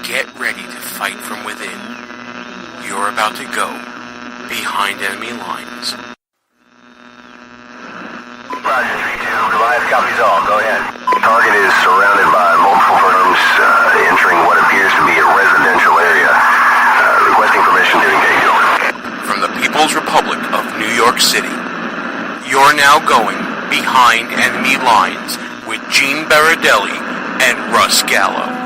Get ready to fight from within. You're about to go behind enemy lines. Roger, 3-2. Goliath copies all. Go ahead. Target is surrounded by multiple firms entering what appears to be a residential area. Requesting permission to engage. From the People's Republic of New York City, you're now going behind enemy lines with Gene Baradelli and Russ Gallo.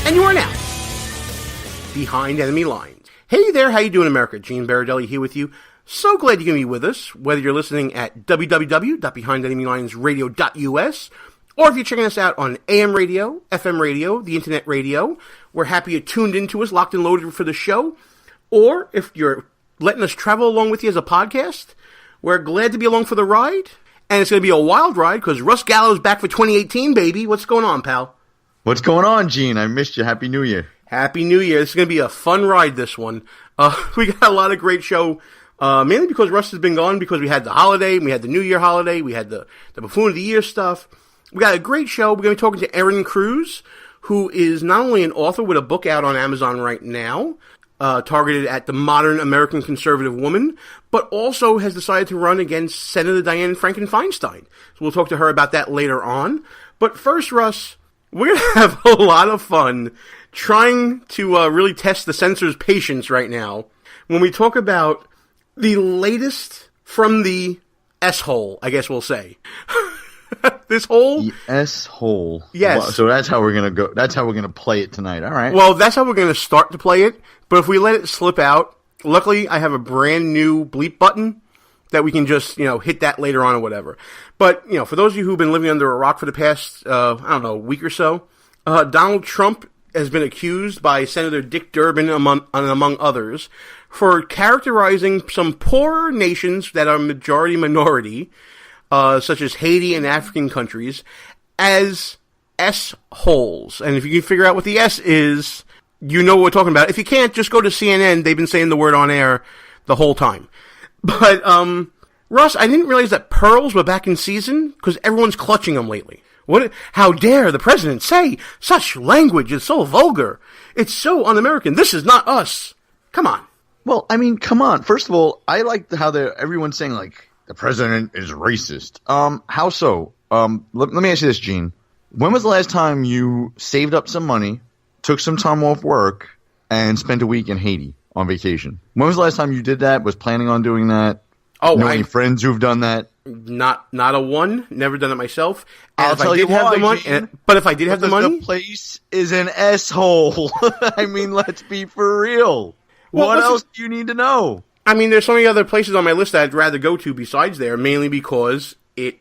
And you are now behind enemy lines. Hey there, how you doing, America? Gene Baradelli here with you. So glad you can be with us, whether you're listening at www.behindenemylines.radio.us, or if you're checking us out on AM radio, FM radio, the internet radio. We're happy you're tuned into us, locked and loaded for the show. Or if you're letting us travel along with you as a podcast, we're glad to be along for the ride. And it's going to be a wild ride because Russ Gallo's back for 2018, baby. What's going on, pal? What's going on, Gene? I missed you. Happy New Year. Happy New Year. This is going to be a fun ride, this one. We got a lot of great show, mainly because Russ has been gone, because we had the holiday, we had the New Year holiday, we had the Buffoon of the Year stuff. We got a great show. We're going to be talking to Erin Cruz, who is not only an author with a book out on Amazon right now, targeted at the modern American conservative woman, but also has decided to run against Senator Dianne Franken Feinstein. So we'll talk to her about that later on. But first, Russ, we're going to have a lot of fun trying to really test the censor's patience right now when we talk about the latest from the S-hole, I guess we'll say. This hole? The S-hole. Yes. So that's how we're going to go. That's how we're going to play it tonight. All right. Well, that's how we're going to start to play it. But if we let it slip out, luckily I have a brand new bleep button that we can just, hit that later on or whatever. But, for those of you who've been living under a rock for the past, week or so, Donald Trump has been accused by Senator Dick Durbin, among others, for characterizing some poorer nations that are majority-minority, such as Haiti and African countries, as S-holes. And if you can figure out what the S is, you know what we're talking about. If you can't, just go to CNN. They've been saying the word on air the whole time. But, Russ, I didn't realize that pearls were back in season, because everyone's clutching them lately. How dare the president say such language is so vulgar? It's so un-American. This is not us. Come on. Well, I mean, come on. First of all, I like how everyone's saying, the president is racist. How so? Let me ask you this, Gene. When was the last time you saved up some money, took some time off work, and spent a week in Haiti on vacation? When was the last time you did that? Was planning on doing that? Oh, know any friends who've done that? Not a one. Never done it myself. And I'll tell you why, Gene. But if I did have the money, the place is an S-hole. I mean, let's be for real. What else do you need to know? I mean, there's so many other places on my list that I'd rather go to besides there, mainly because it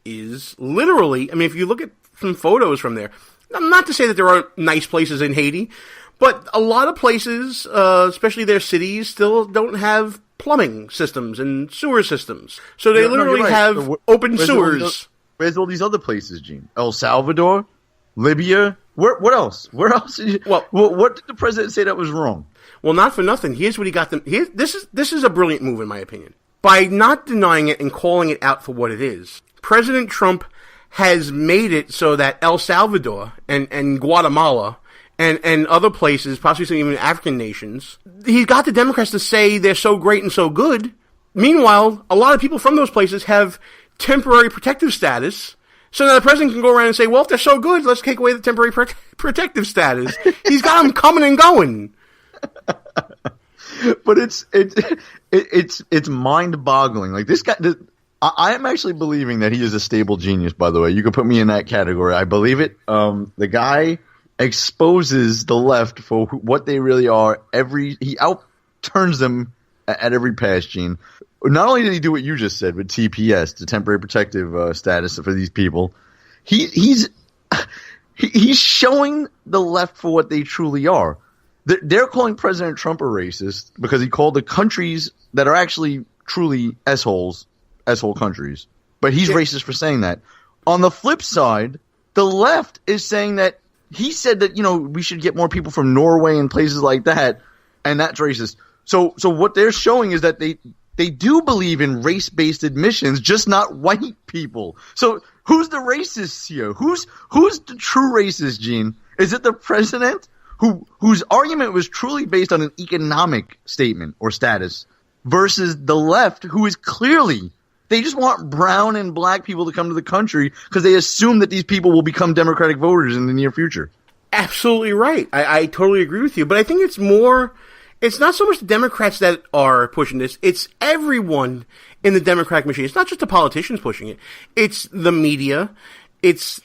is literally, if you look at some photos from there, not to say that there aren't nice places in Haiti, but a lot of places, especially their cities, still don't have plumbing systems and sewer systems. So they literally have open sewers. Where's all these other places, Gene? El Salvador? Libya? What else? Where else? What did the president say that was wrong? Well, not for nothing. Here's what he got them. This is a brilliant move, in my opinion. By not denying it and calling it out for what it is, President Trump has made it so that El Salvador and Guatemala and other places, possibly some even African nations, he's got the Democrats to say they're so great and so good. Meanwhile, a lot of people from those places have temporary protective status. So now the president can go around and say, well, if they're so good, let's take away the temporary protective status. He's got them coming and going. But it's mind-boggling. Like this guy, I am actually believing that he is a stable genius. By the way, you could put me in that category. I believe it. The guy exposes the left for what they really are. He outturns them at every pass, Gene. Not only did he do what you just said with TPS, the temporary protective status for these people, he he's showing the left for what they truly are. They're calling President Trump a racist because he called the countries that are actually truly asshole countries. But he's racist for saying that. On the flip side, the left is saying that he said that, we should get more people from Norway and places like that, and that's racist. So what they're showing is that they do believe in race-based admissions, just not white people. So who's the racist here? Who's the true racist, Gene? Is it the president whose argument was truly based on an economic statement or status versus the left, who is clearly they just want brown and black people to come to the country because they assume that these people will become Democratic voters in the near future? Absolutely right. I totally agree with you. But I think it's not so much the Democrats that are pushing this. It's everyone in the Democratic machine. It's not just the politicians pushing it. It's the media. It's,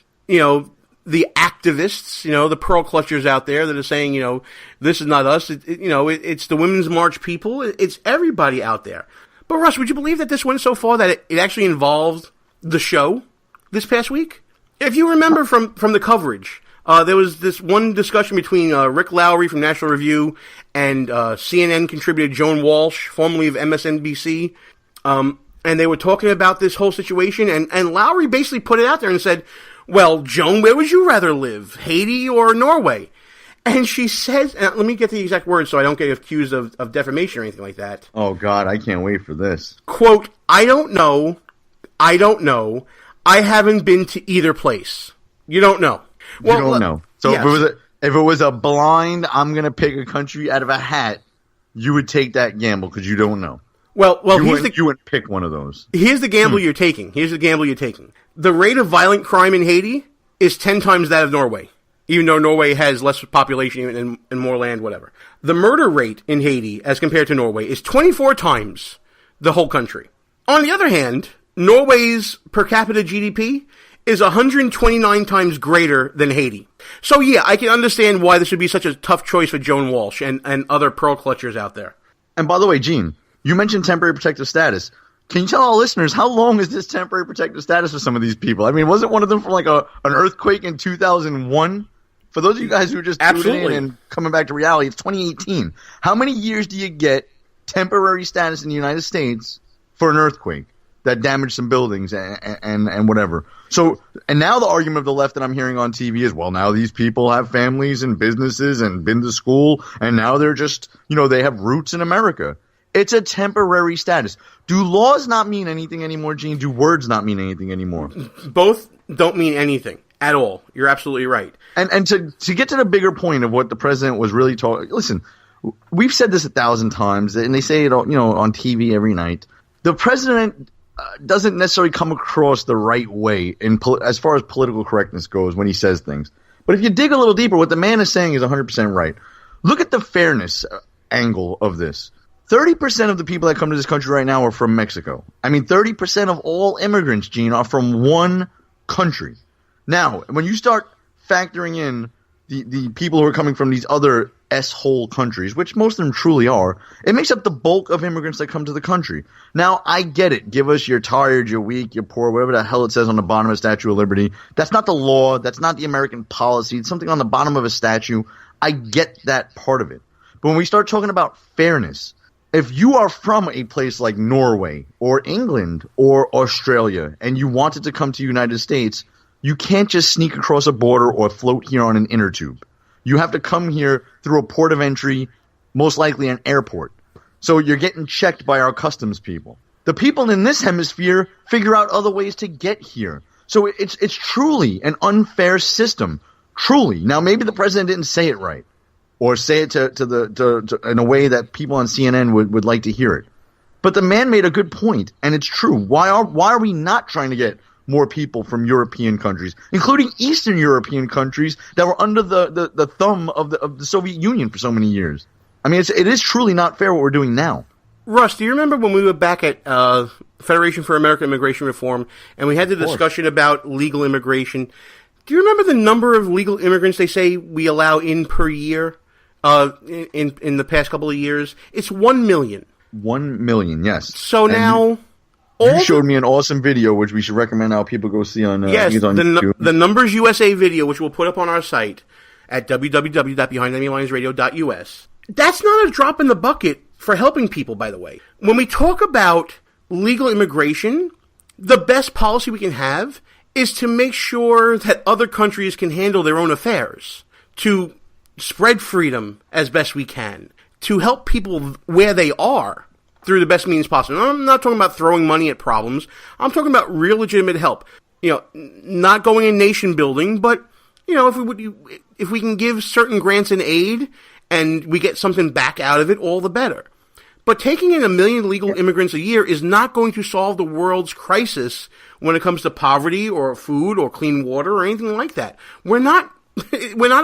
the activists, the pearl clutchers out there that are saying, this is not us. It's the Women's March people. It's everybody out there. But Russ, would you believe that this went so far that it actually involved the show this past week? If you remember from the coverage, there was this one discussion between Rick Lowry from National Review and CNN contributor Joan Walsh, formerly of MSNBC, and they were talking about this whole situation, and Lowry basically put it out there and said, well, Joan, where would you rather live, Haiti or Norway? And she says, and let me get the exact words so I don't get accused of defamation or anything like that. Oh, God, I can't wait for this. Quote, I don't know. I haven't been to either place. You don't know. Well, you don't know. So yes. if it was a blind, I'm going to pick a country out of a hat, you would take that gamble because you don't know. Well, you wouldn't pick one of those. Here's the gamble you're taking. The rate of violent crime in Haiti is 10 times that of Norway, even though Norway has less population and more land, whatever. The murder rate in Haiti, as compared to Norway, is 24 times the whole country. On the other hand, Norway's per capita GDP is 129 times greater than Haiti. So yeah, I can understand why this would be such a tough choice for Joan Walsh and other pearl clutchers out there. And by the way, Gene, you mentioned temporary protective status. Can you tell our listeners how long is this temporary protective status for some of these people? I mean, wasn't one of them from like an earthquake in 2001? For those of you guys who are just tuning in and coming back to reality, it's 2018. How many years do you get temporary status in the United States for an earthquake that damaged some buildings and whatever? So, and now the argument of the left that I'm hearing on TV is, well, now these people have families and businesses and been to school, and now they're just, they have roots in America. It's a temporary status. Do laws not mean anything anymore, Gene? Do words not mean anything anymore? Both don't mean anything at all. You're absolutely right. And to get to the bigger point of what the president was really talking, listen, we've said this 1,000 times, and they say it on TV every night. The president doesn't necessarily come across the right way as far as political correctness goes when he says things. But if you dig a little deeper, what the man is saying is 100% right. Look at the fairness angle of this. 30% of the people that come to this country right now are from Mexico. I mean, 30% of all immigrants, Gene, are from one country. Now, when you start factoring in the people who are coming from these other S-hole countries, which most of them truly are, it makes up the bulk of immigrants that come to the country. Now, I get it. Give us you're tired, you're weak, you're poor, whatever the hell it says on the bottom of the Statue of Liberty. That's not the law. That's not the American policy. It's something on the bottom of a statue. I get that part of it. But when we start talking about fairness, if you are from a place like Norway or England or Australia and you wanted to come to the United States, you can't just sneak across a border or float here on an inner tube. You have to come here through a port of entry, most likely an airport. So you're getting checked by our customs people. The people in this hemisphere figure out other ways to get here. So it's truly an unfair system. Truly. Now, maybe the president didn't say it right, or say it to in a way that people on CNN would like to hear it. But the man made a good point, and it's true. Why are we not trying to get more people from European countries, including Eastern European countries that were under the thumb of the Soviet Union for so many years? I mean, it is truly not fair what we're doing now. Russ, do you remember when we were back at Federation for American Immigration Reform, and we had the discussion about legal immigration? Do you remember the number of legal immigrants they say we allow in per year in the past couple of years? It's 1 million. 1 million, yes. So now, You showed me an awesome video, which we should recommend how people go see on yes, on YouTube. The Numbers USA video, which we'll put up on our site at www.behindenemylines.radio.us. That's not a drop in the bucket for helping people, by the way. When we talk about legal immigration, the best policy we can have is to make sure that other countries can handle their own affairs, to spread freedom as best we can, to help people where they are through the best means possible. I'm not talking about throwing money at problems. I'm talking about real legitimate help. Not going in nation building, but if we can give certain grants and aid and we get something back out of it, all the better. But taking in 1 million legal immigrants a year is not going to solve the world's crisis when it comes to poverty or food or clean water or anything like that. We're not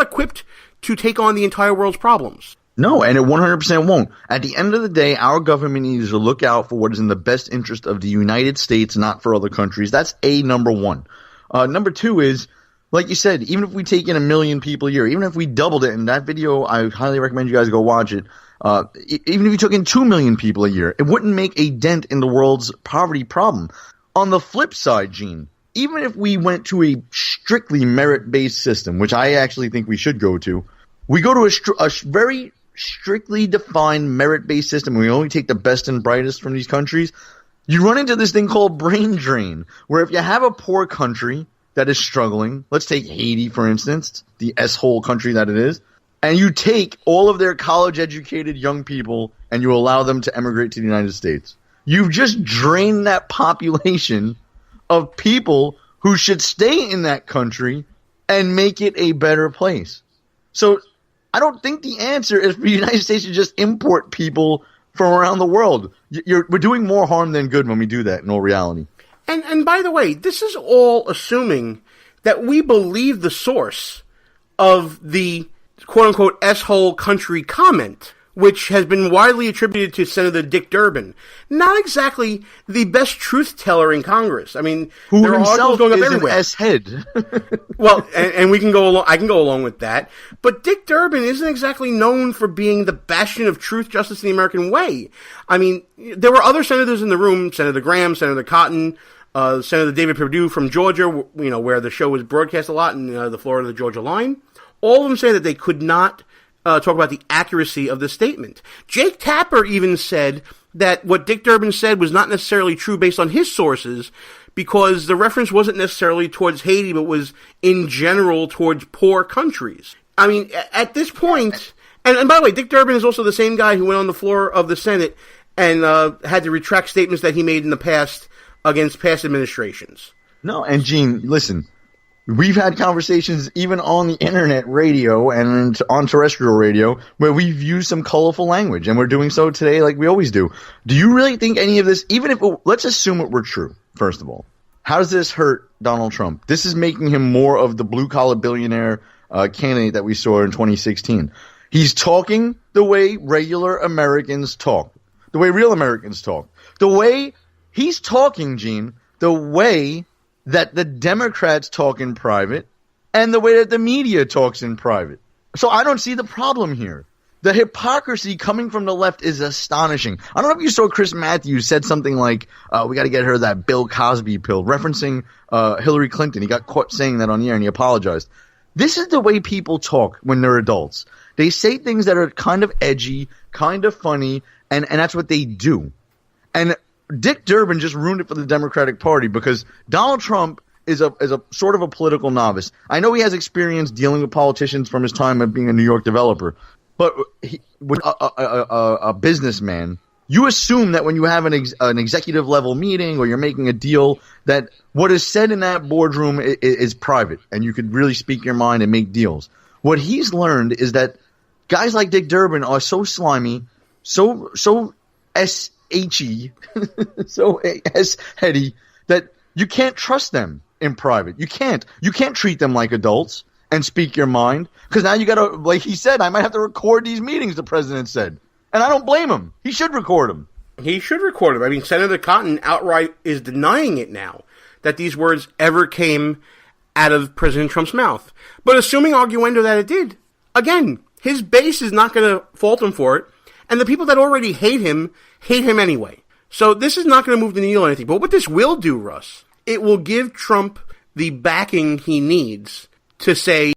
equipped to take on the entire world's problems. No, and it 100% won't. At the end of the day, our government needs to look out for what is in the best interest of the United States, not for other countries. That's number one. Number two is, like you said, even if we take in 1 million people a year, even if we doubled it, and that video, I highly recommend you guys go watch it, even if you took in 2 million people a year, it wouldn't make a dent in the world's poverty problem. On the flip side, Gene, even if we went to a strictly merit-based system, which I actually think we should go to, we go to a very strictly defined merit-based system, we only take the best and brightest from these countries, you run into this thing called brain drain, where if you have a poor country that is struggling, let's take Haiti, for instance, the S-hole country that it is, and you take all of their college-educated young people and you allow them to emigrate to the United States. You've just drained that population of people who should stay in that country and make it a better place. So I don't think the answer is for the United States to just import people from around the world. We're doing more harm than good when we do that in all reality. And by the way, this is all assuming that we believe the source of the quote-unquote S-hole country comment, which has been widely attributed to Senator Dick Durbin. Not exactly the best truth-teller in Congress. I mean, who there are articles going up everywhere. An S-head. Well, and we can go along. I can go along with that. But Dick Durbin isn't exactly known for being the bastion of truth, justice, and the American way. I mean, there were other senators in the room: Senator Graham, Senator Cotton, Senator David Perdue from Georgia, where the show was broadcast a lot in the Florida-Georgia line. All of them say that they could not talk about the accuracy of the statement. Jake Tapper even said that what Dick Durbin said was not necessarily true based on his sources, because the reference wasn't necessarily towards Haiti, but was in general towards poor countries. I mean, at this point, and by the way, Dick Durbin is also the same guy who went on the floor of the Senate and had to retract statements that he made in the past against past administrations. No, and Gene, listen. We've had conversations even on the internet radio and on terrestrial radio where we've used some colorful language, and we're doing so today like we always do. Do you really think any of this, even if let's assume it were true, first of all, how does this hurt Donald Trump? This is making him more of the blue-collar billionaire candidate that we saw in 2016. He's talking the way regular Americans talk, the way real Americans talk, the way he's talking, Gene, the way that the Democrats talk in private and the way that the media talks in private. So I don't see the problem here. The hypocrisy coming from the left is astonishing. I don't know if you saw Chris Matthews said something like, we got to get her that Bill Cosby pill, referencing Hillary Clinton. He got caught saying that on the air and he apologized. This is the way people talk when they're adults. They say things that are kind of edgy, kind of funny, and that's what they do. And Dick Durbin just ruined it for the Democratic Party because Donald Trump is a sort of a political novice. I know he has experience dealing with politicians from his time of being a New York developer, but with a businessman, you assume that when you have an executive level meeting or you're making a deal, that what is said in that boardroom is private and you could really speak your mind and make deals. What he's learned is that guys like Dick Durbin are so slimy, so S-H-E, so S-heady, that you can't trust them in private. You can't treat them like adults and speak your mind, because now you got to, like he said, I might have to record these meetings, the president said. And I don't blame him. He should record them. He should record them. I mean, Senator Cotton outright is denying it now, that these words ever came out of President Trump's mouth. But assuming arguendo that it did, again, his base is not going to fault him for it, and the people that already hate him anyway. So this is not going to move the needle or anything. But what this will do, Russ, it will give Trump the backing he needs to say,